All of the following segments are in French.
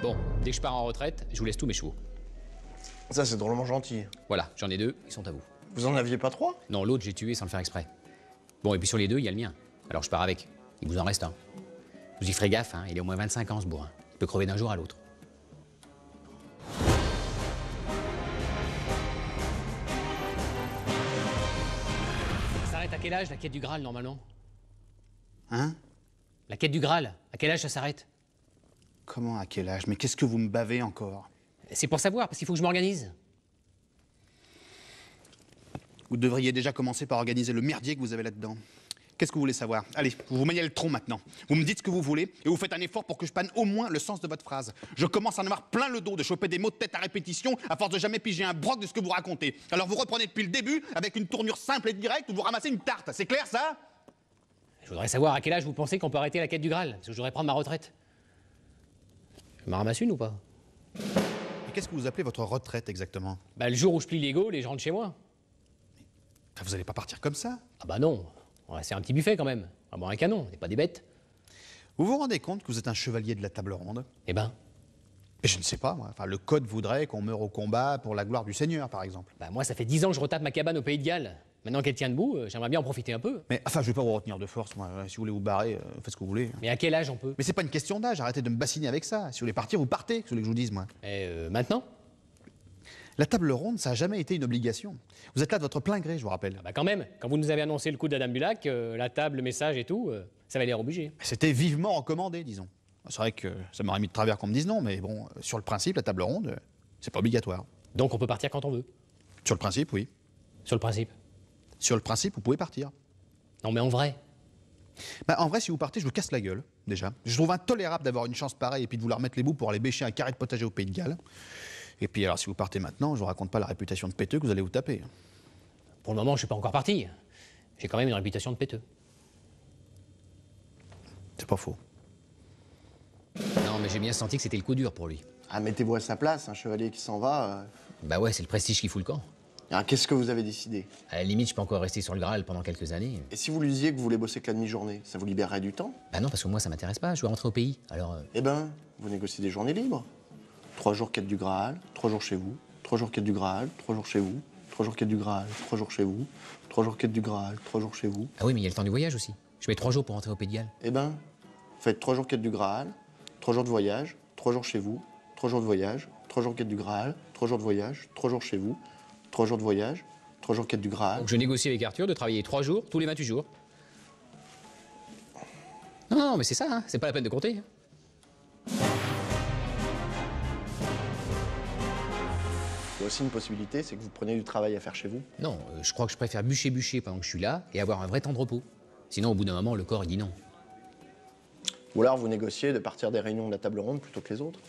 Bon, dès que je pars en retraite, je vous laisse tous mes chevaux. Ça, c'est drôlement gentil. Voilà, j'en ai 2, ils sont à vous. Vous en aviez pas 3? Non, l'autre, j'ai tué sans le faire exprès. Bon, et puis sur les 2, il y a le mien. Alors je pars avec. Il vous en reste un. Vous y ferez gaffe, hein, il a au moins 25 ans, ce bourrin. Il peut crever d'un jour à l'autre. Ça s'arrête à quel âge, la quête du Graal, normalement? Hein? La quête du Graal, à quel âge ça s'arrête? Comment, à quel âge? Mais qu'est-ce que vous me bavez encore? C'est pour savoir, parce qu'il faut que je m'organise. Vous devriez déjà commencer par organiser le merdier que vous avez là-dedans. Qu'est-ce que vous voulez savoir? Allez, vous vous maniez le tronc maintenant. Vous me dites ce que vous voulez et vous faites un effort pour que je panne au moins le sens de votre phrase. Je commence à en avoir plein le dos de choper des mots de tête à répétition à force de jamais piger un broc de ce que vous racontez. Alors vous reprenez depuis le début avec une tournure simple et directe ou vous ramassez une tarte. C'est clair ça? Je voudrais savoir à quel âge vous pensez qu'on peut arrêter la quête du Graal, parce que je voudrais prendre ma retraite. Je m'en ramasse une ou pas? Et qu'est-ce que vous appelez votre retraite exactement? Bah le jour où je plie l'ego, les gens rentrent chez moi. Vous allez pas partir comme ça? Ah bah non, on va faire un petit buffet quand même. On va boire un canon, on n'est pas des bêtes. Vous vous rendez compte que vous êtes un chevalier de la table ronde? Eh ben, Et je ne sais pas, moi. Enfin, le code voudrait qu'on meure au combat pour la gloire du Seigneur, par exemple. bah moi ça fait 10 ans que je retape ma cabane au Pays de Galles. Maintenant qu'elle tient debout, j'aimerais bien en profiter un peu. Mais enfin, je vais pas vous retenir de force, moi. Si vous voulez vous barrer, faites ce que vous voulez. Mais à quel âge on peut? Mais c'est pas une question d'âge, arrêtez de me bassiner avec ça. Si vous voulez partir, vous partez, c'est ce que je vous dise, moi. Et maintenant? La table ronde, ça n'a jamais été une obligation. Vous êtes là de votre plein gré, je vous rappelle. Ah bah quand même, quand vous nous avez annoncé le coup de la Dame du Lac, la table, le message et tout, ça va l'air obligé. C'était vivement recommandé, disons. C'est vrai que ça m'aurait mis de travers qu'on me dise non, mais bon, sur le principe, la table ronde, c'est pas obligatoire. Donc on peut partir quand on veut. Sur le principe, oui. Sur le principe. Sur le principe, vous pouvez partir. Non mais en vrai. Bah, en vrai, si vous partez, je vous casse la gueule, déjà. Je trouve intolérable d'avoir une chance pareille et puis de vouloir mettre les bouts pour aller bêcher un carré de potager au Pays de Galles. Et puis alors, si vous partez maintenant, je vous raconte pas la réputation de péteux que vous allez vous taper. Pour le moment, je suis pas encore parti. J'ai quand même une réputation de péteux. C'est pas faux. Non mais j'ai bien senti que c'était le coup dur pour lui. Ah, mettez-vous à sa place, un chevalier qui s'en va. Bah ouais, c'est le prestige qui fout le camp. Alors, qu'est-ce que vous avez décidé? À la limite, je peux encore rester sur le Graal pendant quelques années. Et si vous lui disiez que vous voulez bosser que la demi-journée, ça vous libérerait du temps? Bah non, parce que moi, ça m'intéresse pas, je veux rentrer au pays. Alors, Eh ben, vous négociez des journées libres. 3 jours quête du Graal, 3 jours chez vous, 3 jours quête du Graal, 3 jours chez vous, 3 jours quête du Graal, 3 jours chez vous, 3 jours quête du Graal, 3 jours chez vous. ah oui, mais il y a le temps du voyage aussi. Je mets 3 jours pour rentrer au Pays de Galles. Eh ben, faites 3 jours quête du Graal, 3 jours de voyage, 3 jours chez vous, 3 jours de voyage, 3 jours quête du Graal, 3 jours de voyage, 3 jours chez vous, 3 jours de voyage, 3 jours quête du Graal. Donc je négocie avec Arthur de travailler 3 jours tous les 28 jours. Non, non, mais c'est ça, hein. C'est pas la peine de compter. Il y a aussi une possibilité, c'est que vous preniez du travail à faire chez vous. Non, je crois que je préfère bûcher pendant que je suis là et avoir un vrai temps de repos. Sinon, au bout d'un moment, le corps, il dit non. Ou alors vous négociez de partir des réunions de la table ronde plutôt que les autres.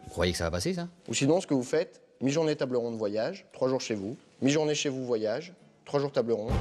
Vous croyez que ça va passer, ça? Ou sinon, ce que vous faites, mi-journée table ronde voyage, 3 jours chez vous, mi-journée chez vous voyage, 3 jours table ronde,